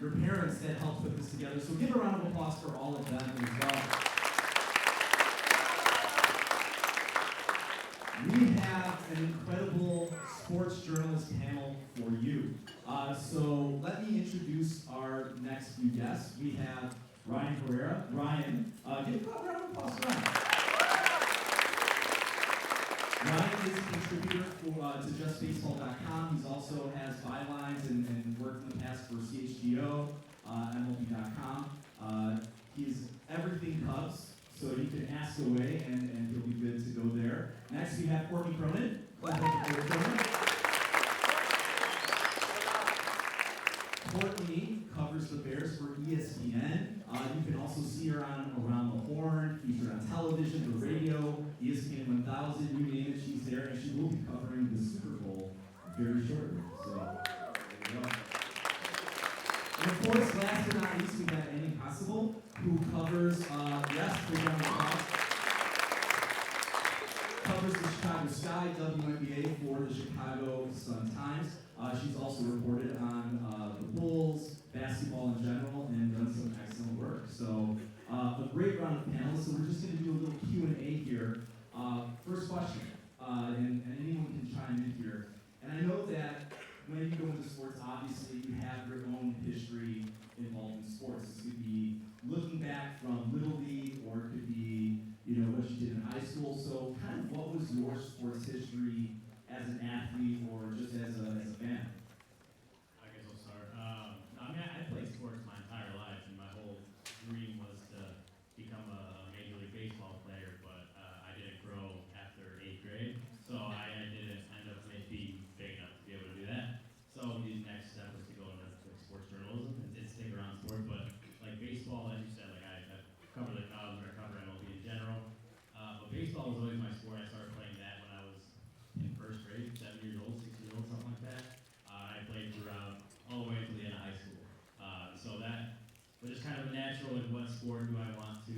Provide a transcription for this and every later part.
your parents that helped put this together. So give a round of applause for all of them as well. We have an incredible sports journalist panel for you. So let me introduce our next few guests. We have Ryan Herrera. Ryan, give a round of applause for Ryan. Ryan is a contributor to JustBaseball.com. He also has bylines and worked in the past for CHGO, MLB.com. He's everything Cubs. So you can ask away, and he'll be good to go there. Next, we have Courtney Cronin. Courtney covers the Bears for ESPN. You can also see her on Around the Horn, featured on television, the radio, ESPN 1000, you name it, she's there, and she will be covering the Super Bowl very shortly. So, there you go. And of course, last but not least, we have Annie Possible, who covers, covers the Chicago Sky, WNBA for the Chicago Sun-Times. She's also reported on the Bulls, basketball in general, and done some excellent work. So a great round of panelists. So we're just going to do a little Q&A here. First question, and anyone can chime in here. And I know that when you go into sports, obviously you have your own history involved in sports. This could be looking back from Little League, or it could be, what you did in high school. So kind of what was your sports history as an athlete or just as a fan? I guess I'll start. I played sports my entire life, and my whole dream was to become a Major League Baseball player, but I didn't grow after 8th grade, so I didn't end up maybe big enough to be able to do that. So the next step was to go into sports journalism and stick around sport, but like baseball, as you said, like I cover the Cubs or I cover MLB in general, but baseball was always my sport. I started playing that when I was in first grade, 7 years old, 6 years old, something like that. I played throughout all the way to the end of high school. So that was just kind of a natural, like, what sport do I want to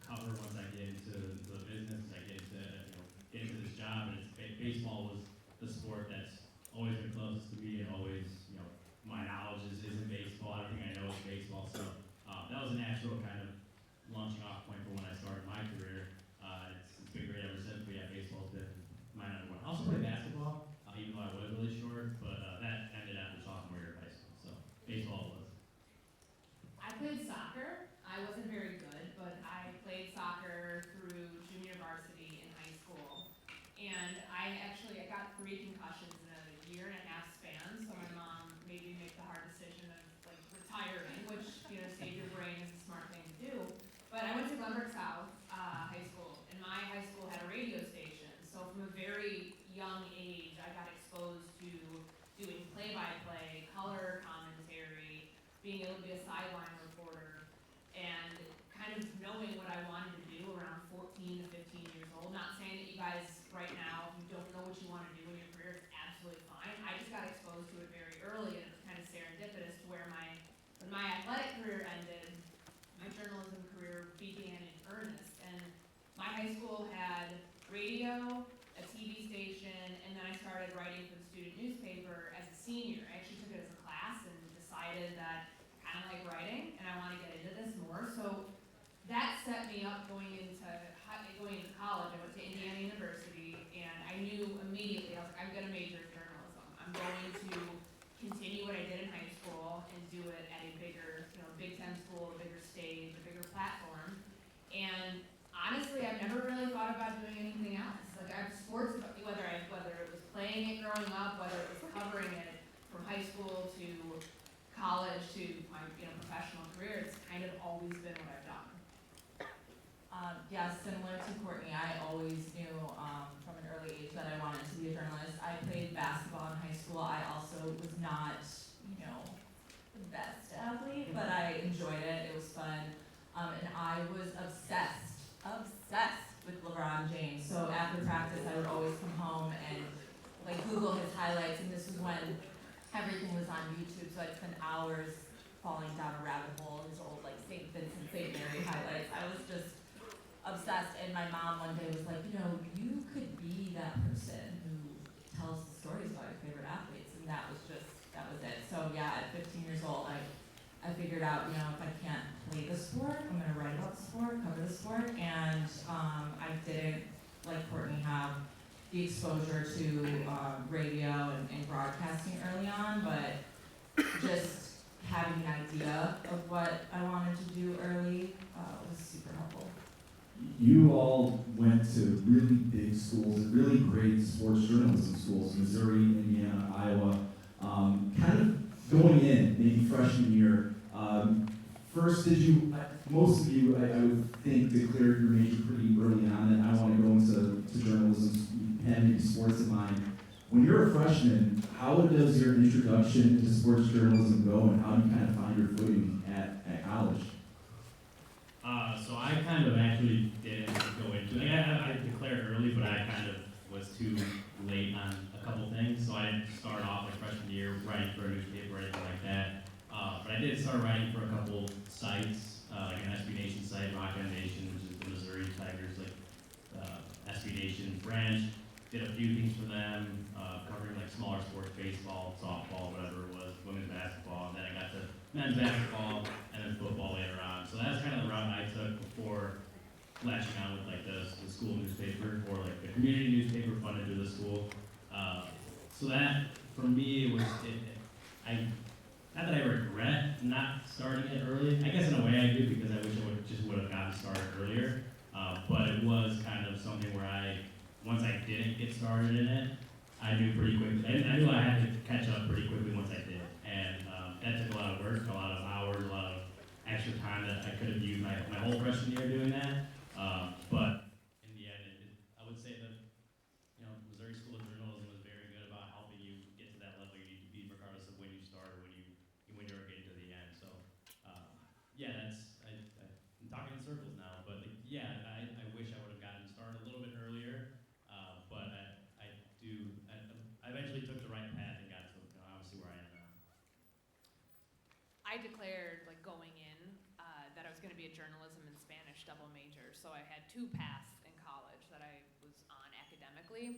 cover once I get into the business, I get into this job, and baseball was the sport that's always been closest to me, and always, my knowledge is in baseball. Everything I know is baseball. So that was a natural kind of launching off point for when I started my career. It's been great ever since, but yeah, baseball's been my number one. I also played basketball, even though I was really short, but that ended after sophomore year of high school. So baseball was. I played soccer. I wasn't very good, but I played soccer through junior varsity in high school. And I got 3 concussions in a year and a half span, so my mom made me make the hard decision of retiring, which, save your brain is a smart thing to do. But I went to Glenbrook South High School, and my high school had a radio station. So from a very young age, I got exposed to doing play-by-play, color commentary, being able to be a sideline reporter, and kind of knowing what I wanted to do around 14 to 15 years old. Not saying that you guys right now, if you don't know what you want to do in your career, it's absolutely fine. I just got exposed to it very early, and it was kind of serendipitous to where when my athletic career ended, my journalism career began in earnest. And my high school had radio, a TV station, and then I started writing for the student newspaper as a senior. I actually took it as a class and decided that I kind of like writing and I want to get into this more. So that set me up going into college. I went to Indiana University, and I knew immediately, I was like, I'm going to major in journalism. I'm going to continue what I did in high school and do it at a bigger, Big Ten school, a bigger stage, a bigger platform. And honestly, I've never really thought about doing anything else. Like, I've sports, whether it was playing it growing up, whether it was covering it from high school to college to my professional career, it's kind of always been what I've done. Yeah, similar to Courtney, I always knew from an early age that I wanted to be a journalist. I played basketball in high school. I also was not, the best athlete, but I enjoyed it. It was fun. And I was obsessed with LeBron James. So after practice, I would always come home and Google his highlights. And this was when everything was on YouTube, so I'd spend hours falling down a rabbit hole, his old St. Vincent, St. Mary highlights. I was just obsessed, and my mom one day was like, you could be that person who tells the stories about your favorite athletes, and that was it. So yeah, at 15 years old, I out, you know, if I can't play the sport, I'm gonna write about the sport, cover the sport, and I didn't, like Courtney, have the exposure to radio and broadcasting early on, but just having an idea of what I wanted to do early was super helpful. You all went to really big schools, really great sports journalism schools, Missouri, Indiana, Iowa. Kind of going in, maybe freshman year, first did you, most of you, I would think, declared your major pretty early on that I want to go into journalism, you had maybe sports in mind. When you're a freshman, how does your introduction into sports journalism go, and how do you kind of find your footing at college? So I kind of actually didn't go into it. I declared early, but I kind of was too late on a couple things. So I didn't start off like freshman year writing for a newspaper or anything like that. But I did start writing for a couple sites, like an SB Nation site, Rock M Nation, which is the Missouri Tigers, like SB Nation branch. Did a few things for them, covering like smaller sports, baseball, softball, whatever it was, women's basketball, and then I got to men's basketball and then football later on. So that's kind of the route I took before latching on with like the school newspaper or like the community newspaper funded through the school. So that for me was not that I regret not starting it early. I guess in a way I do, because I wish I would have gotten started earlier. But it was kind of something where once I didn't get started in it, I knew pretty quickly. I knew I had to catch up pretty quickly once I did, and that took a lot of work, a lot of hours, a lot of extra time that I could have used my whole freshman year doing that. But in the end, I would say that Missouri School of Journalism was very good about helping you get to that level you need to be, regardless of when you start or when you're getting to the end. So yeah, I'm talking in circles now, but yeah, I wish I would have gotten started a little bit earlier. But I eventually took the right path and got to obviously where I am now. I declared, like, going in, that I was going to be a journalism and Spanish double major. So I had two paths in college that I was on academically.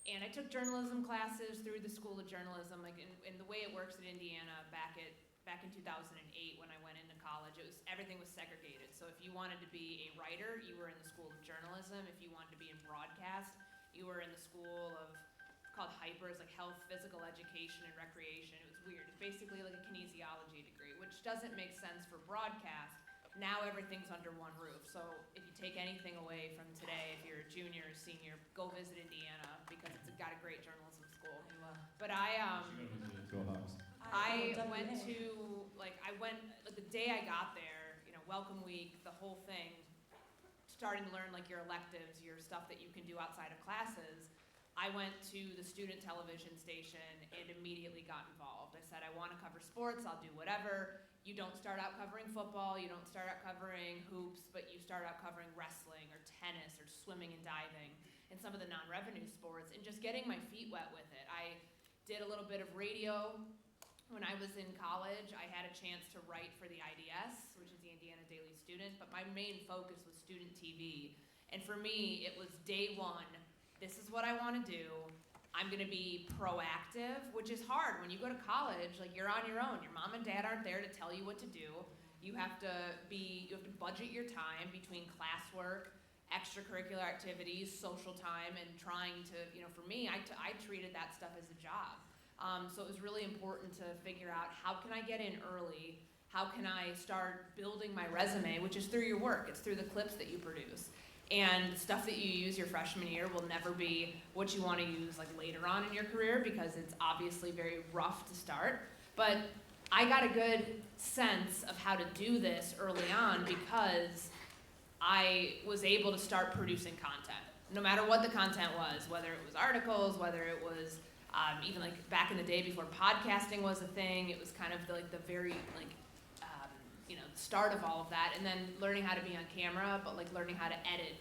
And I took journalism classes through the School of Journalism. Like, in the way it works at Indiana back in 2008 when I went into college, everything was segregated. So if you wanted to be a writer, you were in the School of Journalism. If you wanted to be in broadcast, you were in the school of, called HYPERS, like Health, Physical Education, and Recreation. It was weird. It's basically like a kinesiology degree, which doesn't make sense for broadcast. Now everything's under one roof. So if you take anything away from today, if you're a junior or senior, go visit Indiana, because it's got a great journalism school. But Go Hawks. I went the day I got there, welcome week, the whole thing, starting to learn like your electives, your stuff that you can do outside of classes. I went to the student television station and immediately got involved. I said, I want to cover sports, I'll do whatever. You don't start out covering football, you don't start out covering hoops, but you start out covering wrestling or tennis or swimming and diving and some of the non-revenue sports, and just getting my feet wet with it. I did a little bit of radio. When I was in college, I had a chance to write for the IDS, which is the Indiana Daily Student, but my main focus was student TV. And for me, it was day one, this is what I want to do. I'm going to be proactive, which is hard. When you go to college, like, you're on your own. Your mom and dad aren't there to tell you what to do. You have to budget your time between classwork, extracurricular activities, social time, and trying to, for me, I treated that stuff as a job. So it was really important to figure out, how can I get in early? How can I start building my resume, which is through your work. It's through the clips that you produce. And the stuff that you use your freshman year will never be what you want to use like later on in your career, because it's obviously very rough to start. But I got a good sense of how to do this early on, because I was able to start producing content, no matter what the content was, whether it was articles, whether it was even like back in the day before podcasting was a thing. It was kind of the very start of all of that, and then learning how to be on camera, but like learning how to edit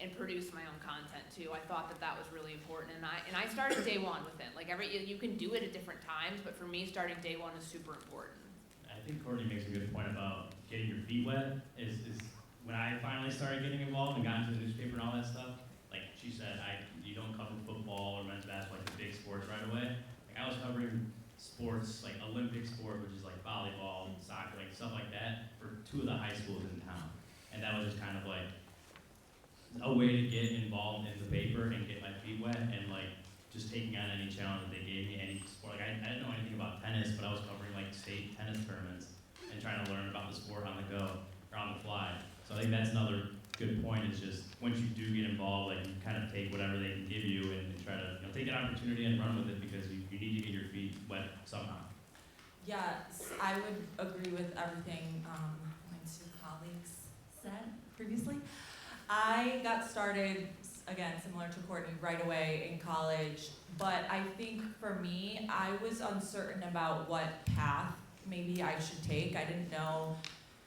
and produce my own content too. I thought that was really important, and I started day one with it. Like, you can do it at different times, but for me, starting day one is super important. I think Courtney makes a good point about getting your feet wet. Is when I finally started getting involved and got into the newspaper and all that stuff. Like she said, you don't cover football or men's basketball, like the big sports right away. Like, I was covering sports, like Olympic sport, which is like volleyball, soccer, like stuff like that. two of the high schools in town. And that was just kind of like a way to get involved in the paper and get my feet wet and like just taking on any challenge that they gave me, any sport. Like I didn't know anything about tennis, but I was covering like state tennis tournaments and trying to learn about the sport on the go or on the fly. So I think that's another good point, is just once you do get involved, like you kind of take whatever they can give you and try to take an opportunity and run with it, because you need to get your feet wet somehow. Yes, I would agree with everything my two colleagues said previously. I got started, again, similar to Courtney, right away in college, but I think for me, I was uncertain about what path maybe I should take. I didn't know.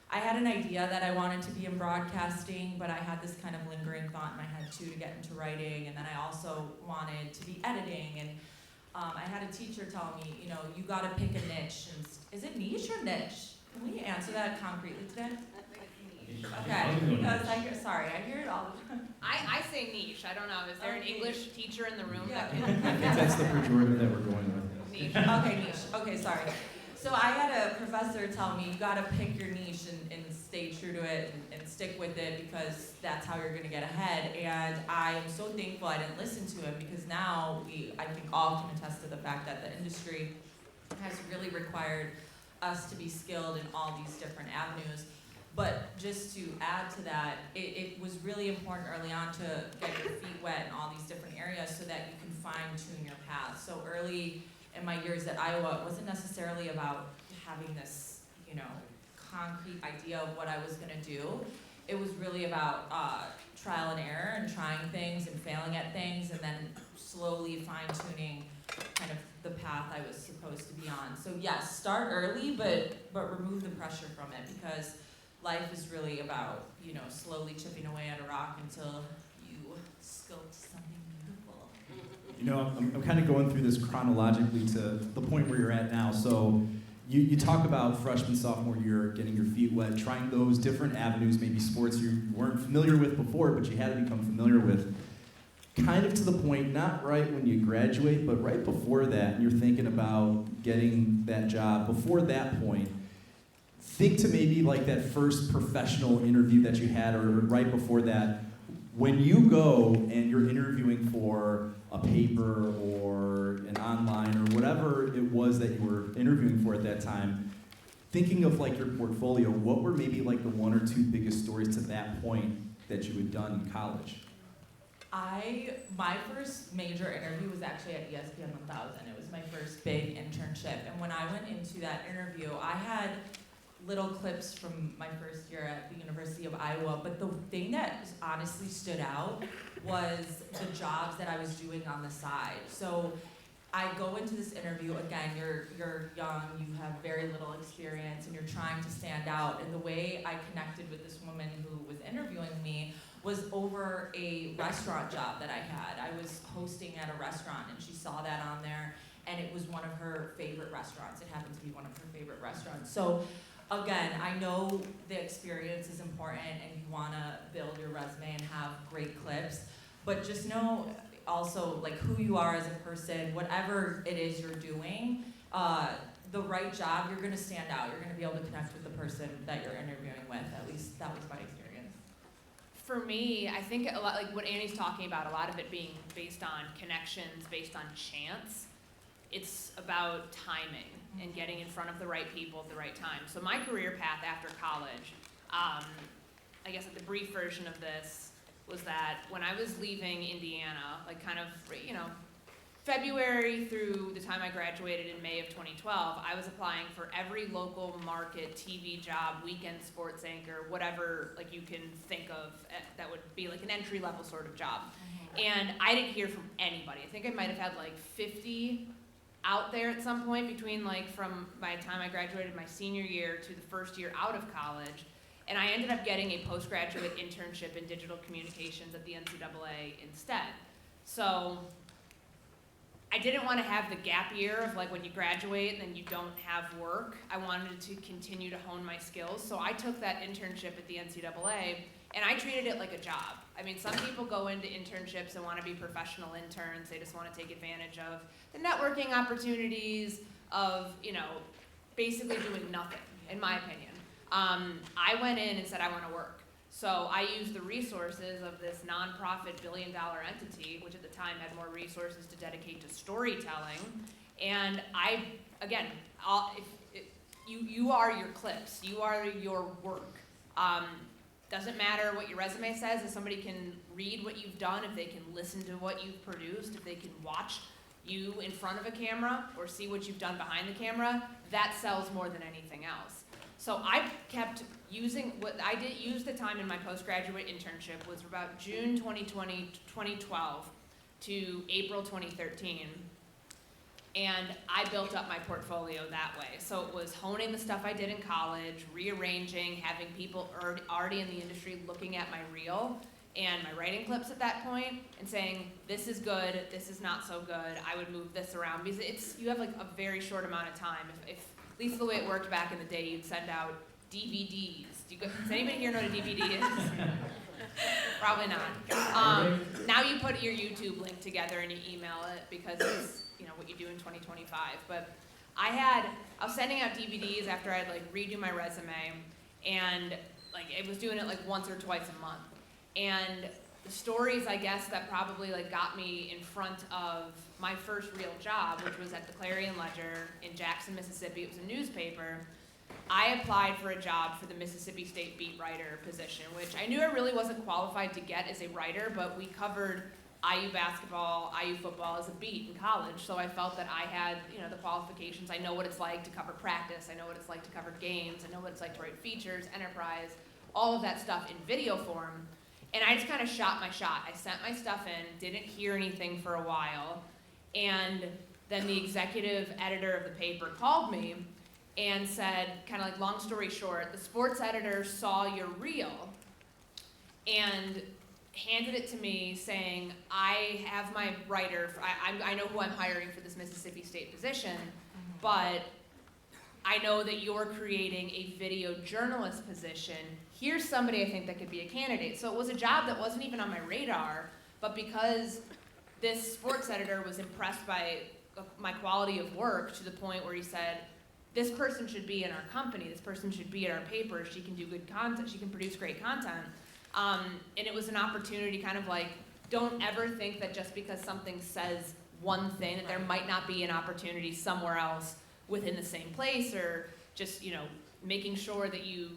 I had an idea that I wanted to be in broadcasting, but I had this kind of lingering thought in my head too to get into writing, and then I also wanted to be editing, and I had a teacher tell me, you gotta pick a niche. And is it niche or niche? Can we answer that concretely today? Okay, because I hear it all the time. I say niche. I don't know. Is there an English teacher in the room that I can? think that's the pejorative that we're going with. Niche. Okay, niche. Okay, sorry. So I had a professor tell me you gotta pick your niche and stay true to it and stick with it, because that's how you're gonna get ahead. And I am so thankful I didn't listen to him, because now I think all can attest to the fact that the industry has really required us to be skilled in all these different avenues. But just to add to that, it was really important early on to get your feet wet in all these different areas so that you can fine tune your path. So early in my years at Iowa, it wasn't necessarily about having this, concrete idea of what I was gonna do. It was really about trial and error and trying things and failing at things, and then slowly fine tuning kind of the path I was supposed to be on. So yes, start early, but remove the pressure from it, because life is really about, slowly chipping away at a rock until you sculpt something beautiful. I'm kind of going through this chronologically to the point where you're at now. So you talk about freshman, sophomore year, getting your feet wet, trying those different avenues, maybe sports you weren't familiar with before, but you had to become familiar with. Kind of to the point, not right when you graduate, but right before that, and you're thinking about getting that job. Before that point, think to maybe like that first professional interview that you had, or right before that, when you go and you're interviewing for a paper or an online or whatever it was that you were interviewing for at that time, thinking of like your portfolio, what were maybe like the one or two biggest stories to that point that you had done in college? My first major interview was actually at ESPN 1000. It was my first big internship, and when I went into that interview, I had little clips from my first year at the University of Iowa, but the thing that honestly stood out was the jobs that I was doing on the side. So I go into this interview, again, you're young, you have very little experience, and you're trying to stand out. And the way I connected with this woman who was interviewing me was over a restaurant job that I had. I was hosting at a restaurant, and she saw that on there, and it was one of her favorite restaurants. It happened to be one of her favorite restaurants. So again, I know the experience is important and you wanna build your resume and have great clips, but just know also like who you are as a person, whatever it is you're doing, the right job, you're gonna stand out. You're gonna be able to connect with the person that you're interviewing with. At least that was my experience. For me, I think a lot, like what Annie's talking about, a lot of it being based on connections, based on chance. It's about timing and getting in front of the right people at the right time. So my career path after college, I guess the brief version of this was that when I was leaving Indiana, like kind of, February through the time I graduated in May of 2012, I was applying for every local market TV job, weekend sports anchor, whatever like you can think of that would be like an entry-level sort of job. And I didn't hear from anybody. I think I might have had like 50 out there at some point between like from by the time I graduated my senior year to the first year out of college. And I ended up getting a postgraduate internship in digital communications at the NCAA instead. So I didn't want to have the gap year of like when you graduate and then you don't have work. I wanted to continue to hone my skills. So I took that internship at the NCAA and I treated it like a job. I mean, some people go into internships and want to be professional interns. They just want to take advantage of the networking opportunities of, basically doing nothing, in my opinion. I went in and said I want to work. So I used the resources of this nonprofit billion-dollar entity, which at the time had more resources to dedicate to storytelling. And you are your clips, you are your work. Doesn't matter what your resume says, if somebody can read what you've done, if they can listen to what you've produced, if they can watch you in front of a camera or see what you've done behind the camera, that sells more than anything else. So I kept using, what I did use the time in my postgraduate internship was about June 2012 to April 2013. And I built up my portfolio that way. So it was honing the stuff I did in college, rearranging, having people already in the industry looking at my reel and my writing clips at that point and saying, this is good, this is not so good, I would move this around. Because you have like a very short amount of time. If at least the way it worked back in the day, you'd send out DVDs. Does anybody here know what a DVD is? Probably not. Now you put your YouTube link together and you email it because it's what you do in 2025. But I was sending out DVDs after I'd like redo my resume, and like I was doing it like once or twice a month. And the stories, I guess, that probably like got me in front of my first real job, which was at the Clarion Ledger in Jackson, Mississippi. It was a newspaper. I applied for a job for the Mississippi State beat writer position, which I knew I really wasn't qualified to get as a writer, but we covered IU basketball, IU football as a beat in college, so I felt that I had, the qualifications. I know what it's like to cover practice, I know what it's like to cover games, I know what it's like to write features, enterprise, all of that stuff in video form. And I just kind of shot my shot. I sent my stuff in, didn't hear anything for a while, and then the executive editor of the paper called me and said, kind of like long story short, the sports editor saw your reel and handed it to me saying, I have my writer, I know who I'm hiring for this Mississippi State position, but I know that you're creating a video journalist position. Here's somebody I think that could be a candidate. So it was a job that wasn't even on my radar, but because this sports editor was impressed by my quality of work to the point where he said, this person should be in our company, this person should be in our paper, she can do good content, she can produce great content. And it was an opportunity kind of like, don't ever think that just because something says one thing, that there might not be an opportunity somewhere else within the same place, or just, making sure that you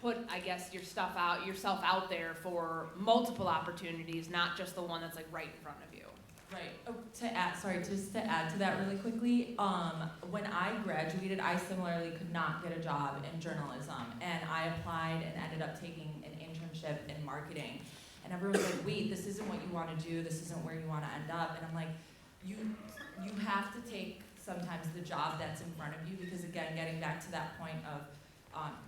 put, I guess, yourself out there for multiple opportunities, not just the one that's like right in front of you. Right. Oh, just to add to that really quickly, when I graduated, I similarly could not get a job in journalism, and I applied and ended up taking an internship in marketing. And everyone's like, wait, this isn't what you want to do, this isn't where you want to end up. And I'm like, you have to take sometimes the job that's in front of you, because again, getting back to that point of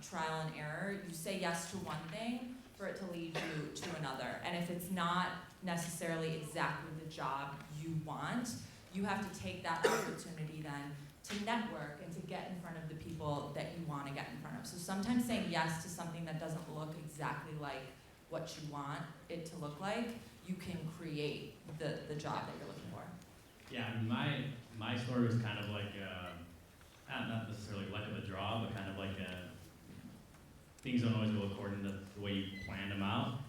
trial and error, you say yes to one thing for it to lead you to another. And if it's not necessarily exactly the job you want, you have to take that opportunity then to network and to get in front of the people that you want to get in front of. So sometimes saying yes to something that doesn't look exactly like what you want it to look like, you can create the job that you're looking for. Yeah, my story was kind of like, not necessarily luck of the draw, but kind of like things don't always go according to the way you planned them out.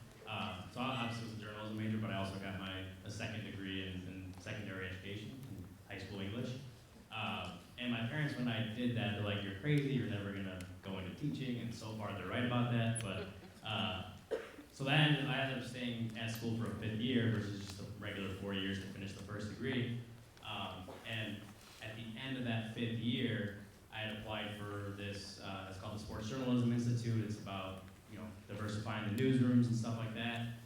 So I obviously was a journalism major, but I also got a second degree in secondary education, in high school English. And my parents, when I did that, they're like, you're crazy, you're never gonna go into teaching, and so far they're right about that. But so I ended up staying at school for a fifth year versus just a regular 4 years to finish the first degree. And at the end of that fifth year, I had applied for this, it's called the Sports Journalism Institute. It's about, diversifying the newsrooms and stuff like that.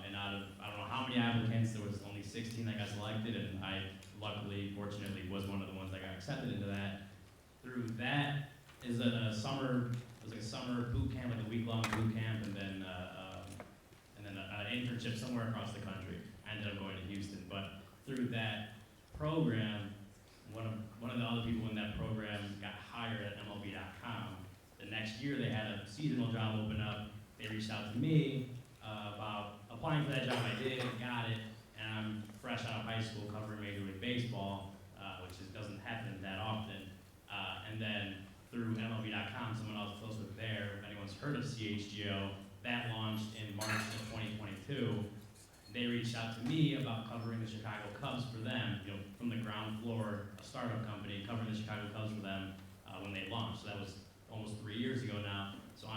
And out of, I don't know how many applicants, there was only 16 that got selected, and I fortunately, was one of the ones that got accepted into that. Through that is a summer boot camp, like a week-long boot camp, and then an internship somewhere across the country. I ended up going to Houston, but through that program, one of the other people in that program got hired at MLB.com. The next year they had a seasonal job open up. They reached out to me about applying for that job. I did, got it, and I'm fresh out of high school covering Major League Baseball, which doesn't happen that often. And then through MLB.com, someone else close with there heard of CHGO. That launched in March of 2022. They reached out to me about covering the Chicago Cubs for them, from the ground floor, a startup company covering the Chicago Cubs for them when they launched. So that was almost 3 years ago now. So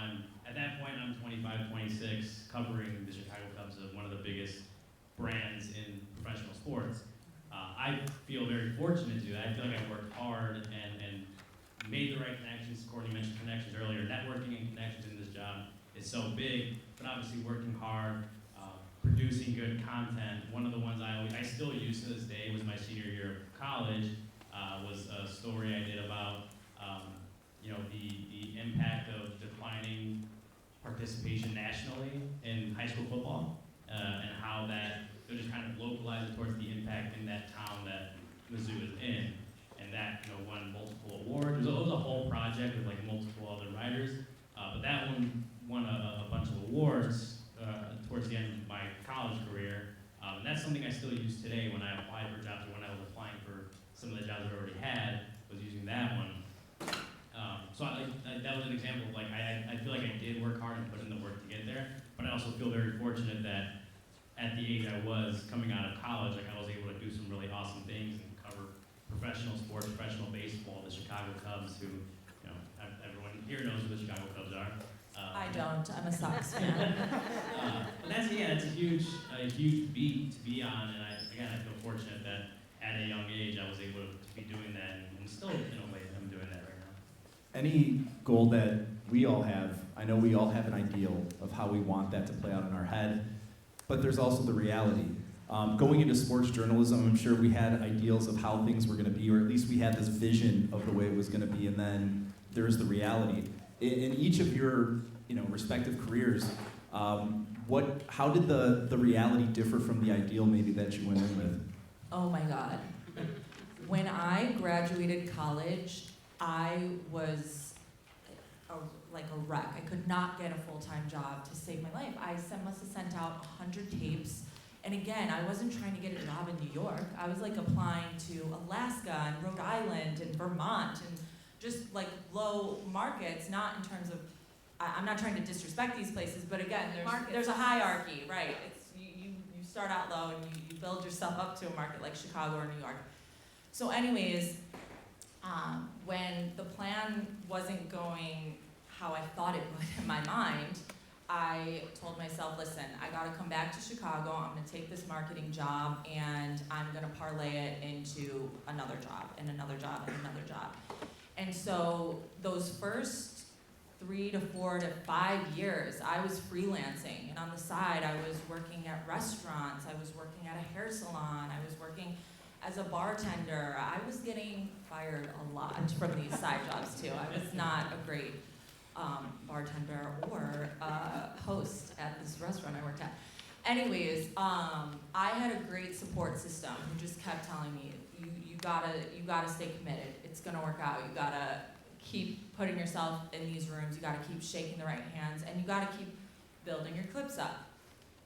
at that point, I'm 25, 26, covering the Chicago Cubs, one of the biggest brands in professional sports. I feel very fortunate to do that. I feel like I worked hard and made the right connections. Courtney mentioned connections earlier. Networking and connections in this job is so big, but obviously working hard, producing good content. One of the ones I still use to this day was my senior year of college, was a story I did about the impact of declining participation nationally in high school football, and how that just kind of localized it towards the impact in that town that Mizzou is in, and that won multiple awards. It was a whole project with like multiple other writers, but that one won a bunch of awards towards the end of my college career, and that's something I still use today when I apply for jobs or when I was applying for some of the jobs I already had, was using that one. So that was an example of I feel like I did work hard and put in the work to get there, but I also feel very fortunate that at the age I was coming out of college, I was able to do some really awesome things and cover professional sports, professional baseball, the Chicago Cubs, who everyone here knows who the Chicago Cubs are. I don't. I'm a Sox fan. But that's a huge beat to be on, and I feel fortunate that at a young age I was able to be doing that, and still in a way I'm doing that right now. Any goal that we all have, I know we all have an ideal of how we want that to play out in our head, but there's also the reality. Going into sports journalism, I'm sure we had ideals of how things were going to be, or at least we had this vision of the way it was going to be, and then there's the reality. In each of your respective careers, how did the reality differ from the ideal maybe that you went in with? Oh my God. When I graduated college, I was like a wreck. I could not get a full-time job to save my life. I must have sent out 100 tapes. And again, I wasn't trying to get a job in New York. I was like applying to Alaska and Rhode Island and Vermont and just like low markets, not in terms of, I'm not trying to disrespect these places, but again, there's a hierarchy, right? It's you start out low and you build yourself up to a market like Chicago or New York. So anyways, when the plan wasn't going how I thought it would in my mind, I told myself, listen, I gotta come back to Chicago, I'm gonna take this marketing job and I'm gonna parlay it into another job and another job and another job. And so those first 3 to 4 to 5 years, I was freelancing, and on the side, I was working at restaurants, I was working at a hair salon, I was working as a bartender. I was getting fired a lot from these side jobs too. I was not a great bartender or host at this restaurant I worked at. Anyways, I had a great support system who just kept telling me, you gotta stay committed. It's gonna work out. You gotta keep putting yourself in these rooms. You gotta keep shaking the right hands, and you gotta keep building your clips up.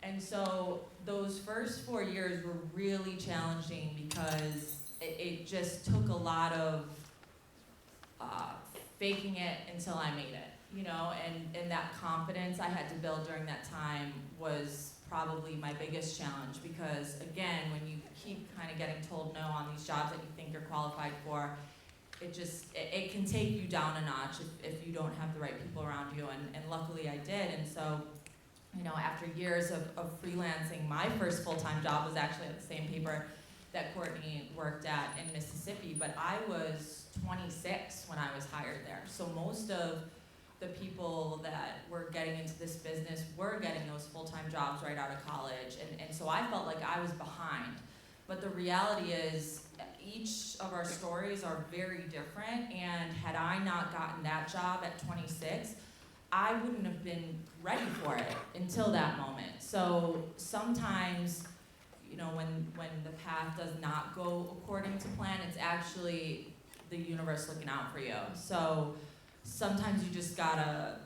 And so those first 4 years were really challenging because it just took a lot of faking it until I made it, and that confidence I had to build during that time was probably my biggest challenge, because again, when you keep kind of getting told no on these jobs that you think you're qualified for, it can take you down a notch if you don't have the right people around you, and luckily I did. And so after years of freelancing, my first full-time job was actually at the same paper that Courtney worked at in Mississippi, but I was 26 when I was hired there. So most of the people that were getting into this business were getting those full-time jobs right out of college, and so I felt like I was behind. But the reality is, each of our stories are very different, and had I not gotten that job at 26, I wouldn't have been ready for it until that moment. So sometimes, when the path does not go according to plan, it's actually the universe looking out for you. So sometimes you just gotta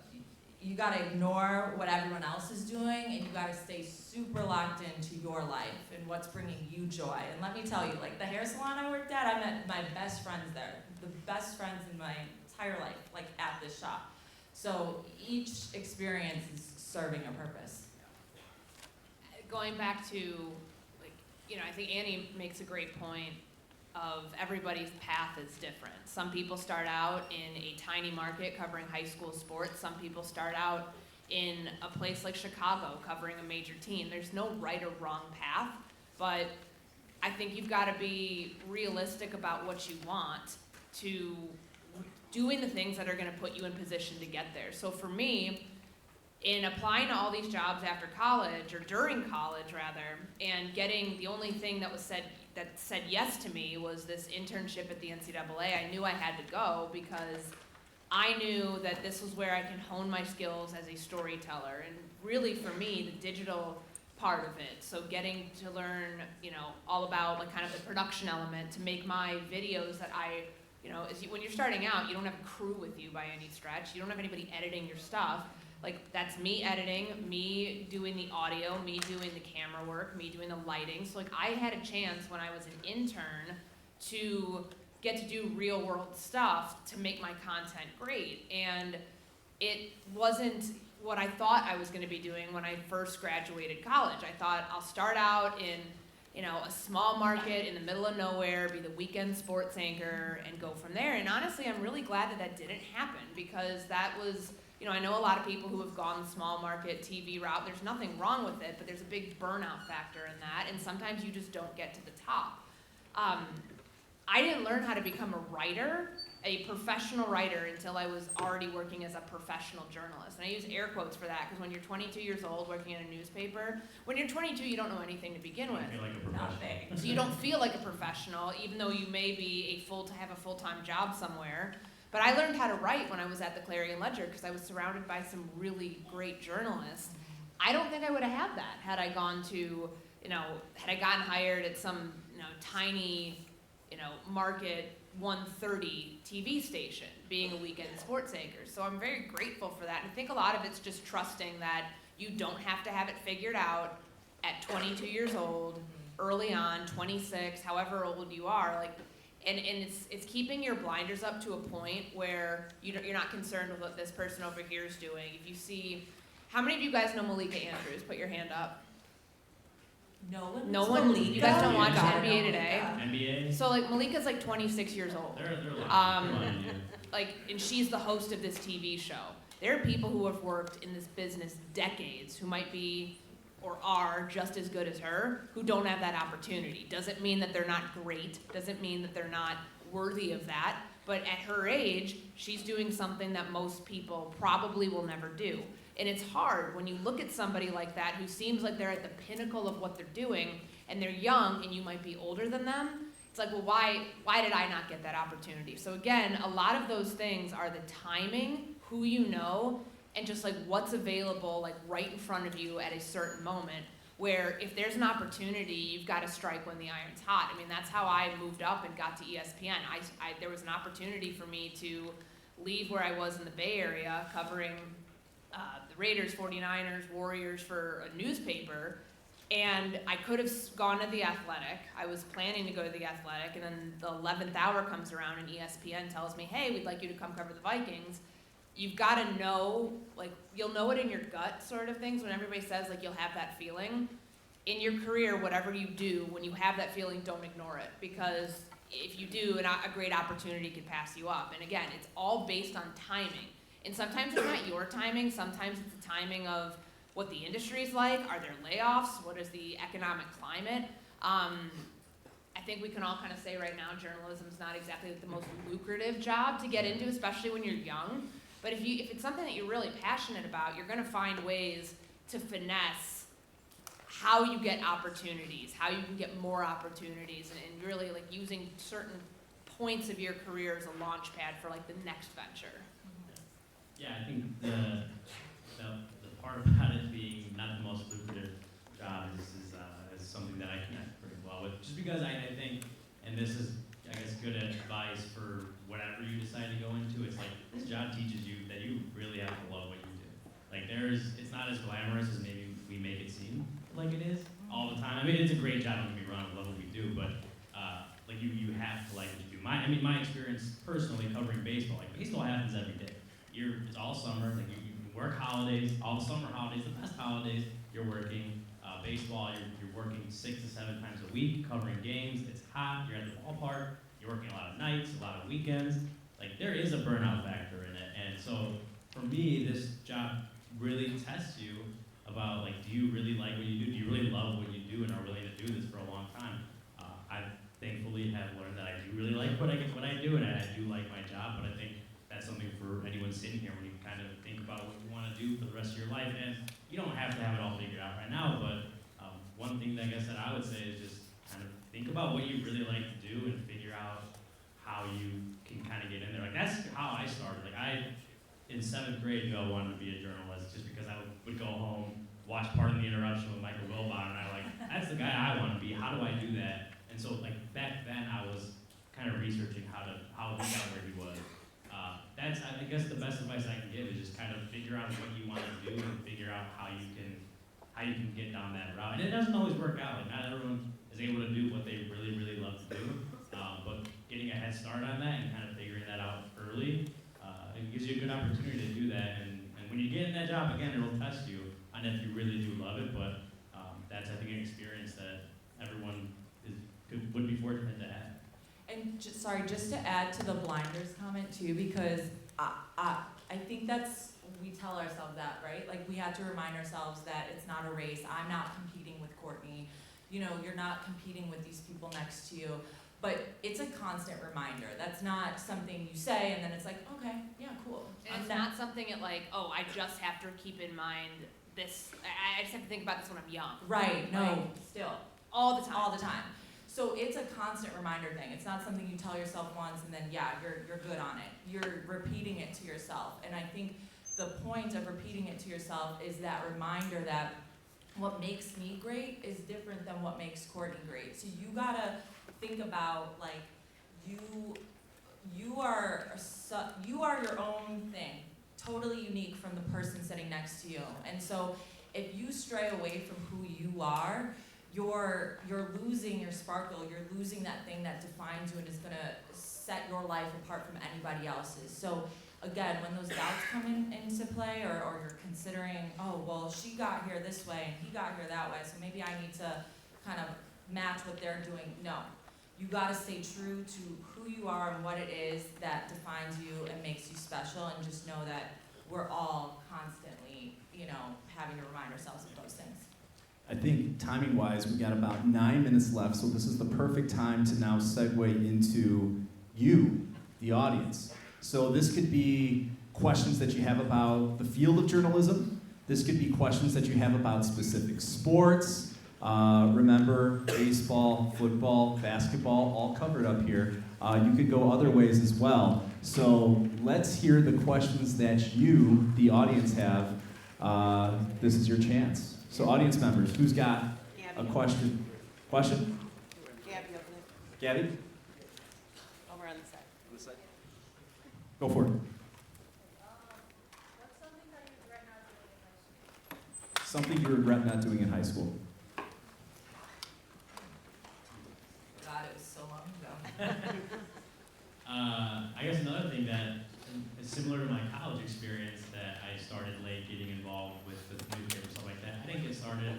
ignore what everyone else is doing, and you gotta stay super locked into your life and what's bringing you joy. And let me tell you, like the hair salon I worked at, I met my best friends there, the best friends in my entire life, like at this shop. So each experience is serving a purpose. Going back to, like, I think Annie makes a great point of everybody's path is different. Some people start out in a tiny market covering high school sports. Some people start out in a place like Chicago covering a major team. There's no right or wrong path, but I think you've got to be realistic about what you want to doing the things that are going to put you in position to get there. So for me, in applying to all these jobs after college, or during college rather, and getting the only thing that said yes to me was this internship at the NCAA, I knew I had to go because I knew that this was where I can hone my skills as a storyteller. And really for me, the digital part of it, so getting to learn, all about like kind of the production element to make my videos that when you're starting out, you don't have a crew with you by any stretch. You don't have anybody editing your stuff. Like, that's me editing, me doing the audio, me doing the camera work, me doing the lighting. So like, I had a chance when I was an intern to get to do real world stuff to make my content great. And it wasn't what I thought I was gonna be doing when I first graduated college. I thought I'll start out in a small market in the middle of nowhere, be the weekend sports anchor, and go from there. And honestly, I'm really glad that didn't happen, because that was, I know a lot of people who have gone the small market TV route. There's nothing wrong with it, but there's a big burnout factor in that, and sometimes you just don't get to the top. I didn't learn how to become a writer, a professional writer, until I was already working as a professional journalist. And I use air quotes for that, because when you're 22 years old working in a newspaper, when you're 22, you don't know anything to begin with. I feel like a professional. Nothing. So you don't feel like a professional, even though you may be have a full-time job somewhere. But I learned how to write when I was at the Clarion Ledger, because I was surrounded by some really great journalists. I don't think I would have had that had I gone to, had I gotten hired at some, tiny, market 130 TV station, being a weekend sports anchor. So I'm very grateful for that. And I think a lot of it's just trusting that you don't have to have it figured out at 22 years old, early on, 26, however old you are. And it's keeping your blinders up to a point where you're not concerned with what this person over here is doing. If you see, how many of you guys know Malika Andrews? Put your hand up. No one. You guys don't watch NBA today. NBA? So Malika's 26 years old. They're lying. And she's the host of this TV show. There are people who have worked in this business decades who might be or are just as good as her, who don't have that opportunity. Doesn't mean that they're not great, doesn't mean that they're not worthy of that, but at her age, she's doing something that most people probably will never do. And it's hard when you look at somebody like that who seems like they're at the pinnacle of what they're doing, and they're young and you might be older than them. It's like, well, why did I not get that opportunity? So again, a lot of those things are the timing, who you know, and just what's available right in front of you at a certain moment, where if there's an opportunity, you've got to strike when the iron's hot. I mean, that's how I moved up and got to ESPN. There was an opportunity for me to leave where I was in the Bay Area covering the Raiders, 49ers, Warriors for a newspaper, and I could have gone to The Athletic. I was planning to go to The Athletic, and then the 11th hour comes around and ESPN tells me, hey, we'd like you to come cover the Vikings. You've got to know, you'll know it in your gut sort of things when everybody says, you'll have that feeling. In your career, whatever you do, when you have that feeling, don't ignore it. Because if you do, a great opportunity could pass you up. And again, it's all based on timing. And sometimes it's not your timing, sometimes it's the timing of what the industry's like. Are there layoffs? What is the economic climate? I think we can all kind of say right now, journalism's not exactly the most lucrative job to get into, especially when you're young. But if it's something that you're really passionate about, you're going to find ways to finesse how you get opportunities, how you can get more opportunities, and really using certain points of your career as a launch pad for the next venture. Yeah, I think the part about it being not the most lucrative job is something that I connect pretty well with. Just because I think, and this is, I guess, good advice for whatever you decide to go into, it's this job teaches you that you really have to love what you do. It's not as glamorous as maybe we make it seem like it is all the time. I mean, it's a great job, don't get me wrong, I love what we do, but you have to like what you do. My experience personally covering baseball, baseball happens every day. it's all summer. Like you work holidays, all the summer holidays, the best holidays. You're working baseball. You're working 6 to 7 times a week, covering games. It's hot. You're at the ballpark. You're working a lot of nights, a lot of weekends. Like there is a burnout factor in it. And so for me, this job really tests you about like, do you really like what you do? Do you really love what you do and are willing to do this for a long time? I thankfully have learned that I do really like what I do, and I do like my job. But I think that's something for anyone sitting here when you kind of think about what you want to do for the rest of your life. And you don't have to have it all figured out right now, but one thing that I guess that I would say is just kind of think about what you really like to do and figure out how you can kind of get in there. Like that's how I started. Like in 7th grade, I wanted to be a journalist just because I would go home, watch Part of the Interruption with Michael Wilbon, and I like, that's the guy I want to be. How do I do that? And so like back then I was kind of researching how he got where he was. That's, I guess the best advice I can give is just kind of figure out what you want to do and figure out how you can get down that route. And it doesn't always work out. Like not everyone is able to do what they really, really love to do. But getting a head start on that and kind of figuring that out early, it gives you a good opportunity to do that. And when you get in that job, again, it will test you on if you really do love it. But that's, I think, an experience that everyone would be fortunate to have. And just to add to the blinders comment too, because I think that's, we tell ourselves that, right? Like we have to remind ourselves that it's not a race. I'm not competing with Courtney. You know, you're not competing with these people next to you. But it's a constant reminder. That's not something you say and then it's like, okay, yeah, cool. And it's not something that like, oh, I just have to keep in mind this, I just have to think about this when I'm young. Right, no, Like, still. all the time. All the time. So it's a constant reminder thing. It's not something you tell yourself once and then, yeah, you're good on it. You're repeating it to yourself. And I think the point of repeating it to yourself is that reminder that what makes me great is different than what makes Courtney great. So you gotta think about like, you are your own thing, totally unique from the person sitting next to you. And so if you stray away from who you are, you're losing your sparkle, you're losing that thing that defines you and is gonna set your life apart from anybody else's. So again, when those doubts come into play or you're considering, oh, well, she got here this way and he got here that way, so maybe I need to kind of match what they're doing. No, you gotta stay true to who you are and what it is that defines you and makes you special, and just know that we're all constantly, having to remind ourselves of those things. I think timing-wise, we got about 9 minutes left, so this is the perfect time to now segue into you, the audience. So this could be questions that you have about the field of journalism. This could be questions that you have about specific sports. Remember, baseball, football, basketball, all covered up here. You could go other ways as well. So let's hear the questions that you, the audience, have. This is your chance. So audience members, who's got a question? Question? Gabby, open it. Gabby? Over on the side. On this side? Go for it. What's something that you regret not doing in high school? Something you regret not doing in high school. God, it was so long ago. I guess another thing that is similar to my college experience, that I started late getting involved with the newspaper, stuff like that. I didn't get started,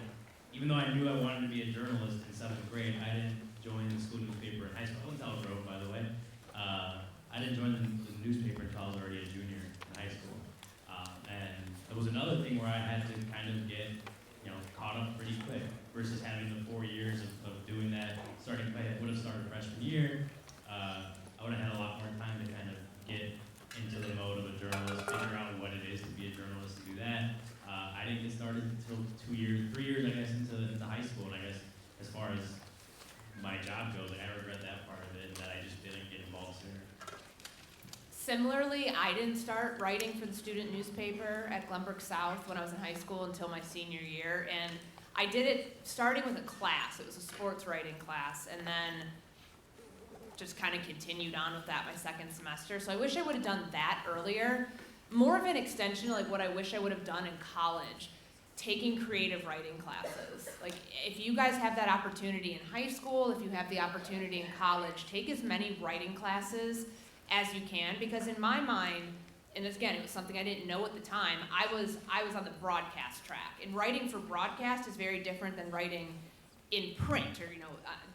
even though I knew I wanted to be a journalist in 7th grade, I didn't join the school newspaper in high school. I went to Elk Grove, by the way. I didn't join the newspaper until I was already a junior in high school. And it was another thing where I had to kind of get, caught up pretty quick versus having the 4 years of doing that. Starting, if I would have started freshman year, I would have had a lot more time to kind of get into the mode of a journalist, figure out what it is to be a journalist, to do that. I didn't get started until 3 years, I guess, into high school. And I guess as far as my job goes, I regret that part of it, that I just didn't get involved sooner. Similarly, I didn't start writing for the student newspaper at Glenbrook South when I was in high school until my senior year, and I did it starting with a class. It was a sports writing class, and then just kind of continued on with that my second semester. So I wish I would have done that earlier. More of an extension, like what I wish I would have done in college, taking creative writing classes. Like, if you guys have that opportunity in high school, if you have the opportunity in college, take as many writing classes as you can, because in my mind, and again, it was something I didn't know at the time. I was on the broadcast track, and writing for broadcast is very different than writing in print, or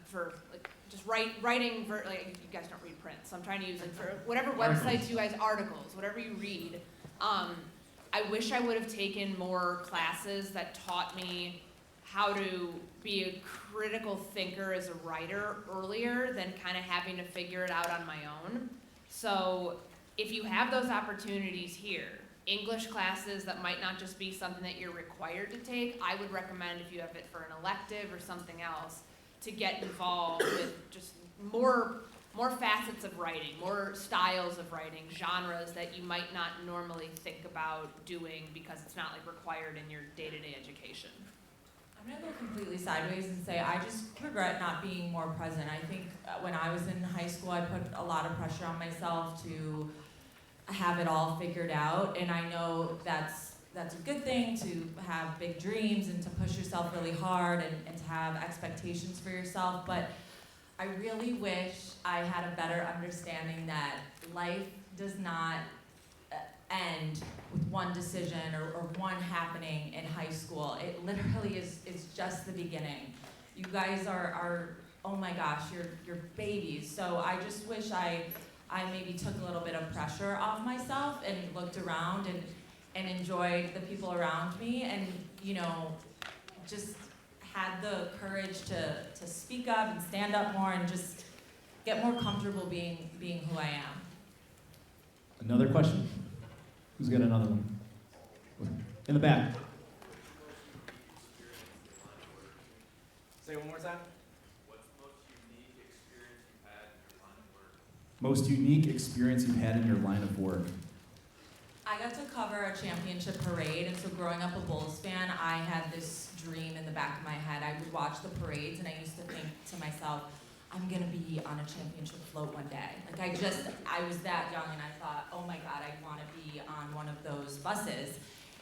for like just writing for like you guys don't read print, so I'm trying to use it for whatever websites you guys articles, whatever you read. I wish I would have taken more classes that taught me how to be a critical thinker as a writer earlier than kind of having to figure it out on my own. So if you have those opportunities here, English classes that might not just be something that you're required to take, I would recommend if you have it for an elective or something else, to get involved with just more facets of writing, more styles of writing, genres that you might not normally think about doing because it's not like required in your day-to-day education. I'm gonna go completely sideways and say I just regret not being more present. I think when I was in high school, I put a lot of pressure on myself to have it all figured out, and I know that's a good thing to have big dreams and to push yourself really hard and to have expectations for yourself, but I really wish I had a better understanding that life does not end with one decision or one happening in high school. It literally is just the beginning. You guys are oh my gosh, you're babies. So I just wish I maybe took a little bit of pressure off myself and looked around and enjoyed the people around me and, just had the courage to speak up and stand up more and just get more comfortable being who I am. Another question? Who's got another one? In the back. Say it one more time. What's the most unique experience you've had in your line of work? Most unique experience you've had in your line of work? I got to cover a championship parade, and so growing up a Bulls fan, I had this dream in the back of my head. I would watch the parades, and I used to think to myself, I'm gonna be on a championship float one day. Like I was that young, and I thought, oh my God, I wanna be on one of those buses.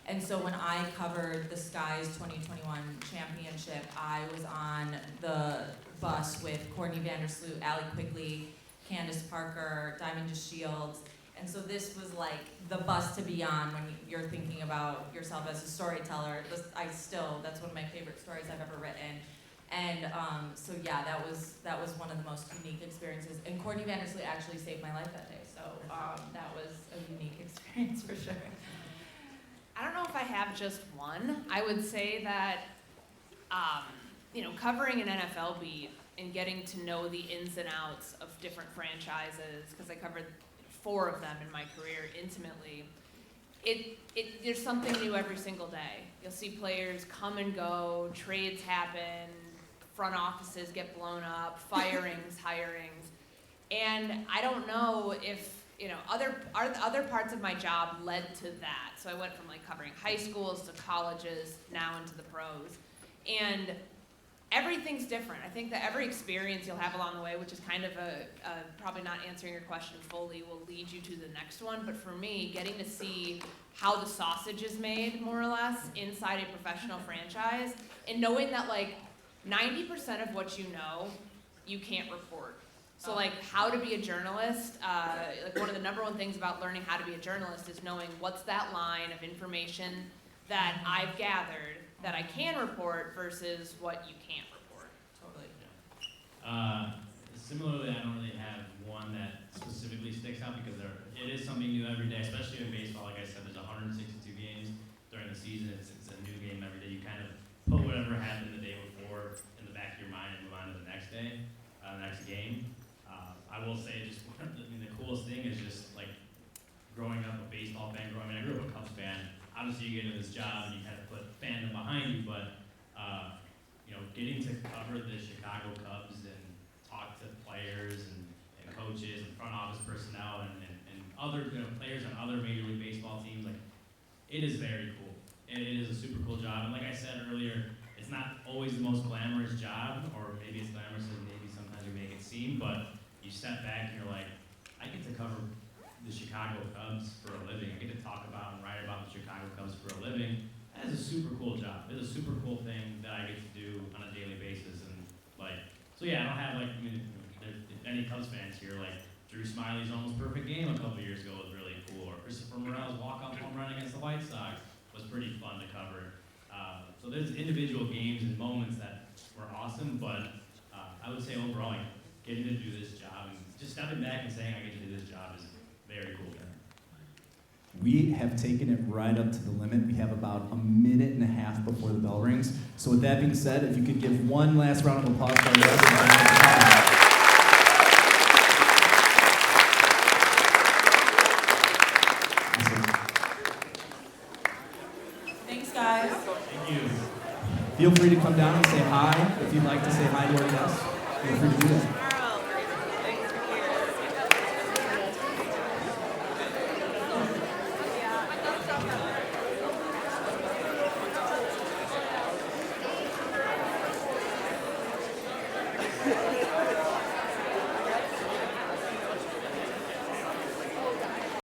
And so when I covered the Skies 2021 championship, I was on the bus with Courtney Vandersloot, Allie Quigley, Candace Parker, Diamond DeShields. And so this was like the bus to be on when you're thinking about yourself as a storyteller. That's one of my favorite stories I've ever written. And so yeah, that was one of the most unique experiences. And Courtney Vandersloot actually saved my life that day. So that was a unique experience for sure. I don't know if I have just one. I would say that, covering an NFL beat and getting to know the ins and outs of different franchises, because I covered 4 of them in my career intimately, there's something new every single day. You'll see players come and go, trades happen, front offices get blown up, firings, hirings, and I don't know if other parts of my job led to that. So I went from like covering high schools to colleges, now into the pros, and everything's different. I think that every experience you'll have along the way, which is kind of probably not answering your question fully, will lead you to the next one. But for me, getting to see how the sausage is made, more or less, inside a professional franchise, and knowing that like 90% of what you can't report. So like how to be a journalist, like one of the #1 things about learning how to be a journalist is knowing what's that line of information that I've gathered that I can report versus what you can't report. Totally. Similarly, I don't really have one that specifically sticks out because it is something new every day, especially in baseball. Like I said, there's 162 games during the season. It's a new game every day. You kind of put whatever happened the day before in the back of your mind and move on to the next day, next game. I will say the coolest thing is just like growing up a baseball fan. I grew up a Cubs fan. Obviously, you get into this job and you kind of put fandom behind you, but getting to cover the Chicago Cubs and talk to players and coaches and front office personnel and other players on other Major League Baseball teams, like it is very cool. It is a super cool job, and like I said earlier, it's not always the most glamorous job, or maybe it's glamorous as maybe sometimes we make it seem, but you step back and you're like, I get to cover the Chicago Cubs for a living. I get to talk about and write about the Chicago Cubs for a living. That is a super cool job. It's a super cool thing that I get to do on a daily basis. And so yeah, I don't have if any Cubs fans here, like Drew Smiley's almost perfect game a couple years ago was really cool. school, or Christopher Morel's walk-off home run against the White Sox was pretty fun to cover. So there's individual games and moments that were awesome, but I would say overall, like, getting to do this job and just stepping back and saying I get to do this job is very cool. We have taken it right up to the limit. We have about a minute and a half before the bell rings. So with that being said, if you could give one last round of applause for our guests. Thanks, guys. Thank you. Feel free to come down and say hi. If you'd like to say hi to our guests, feel free to do that.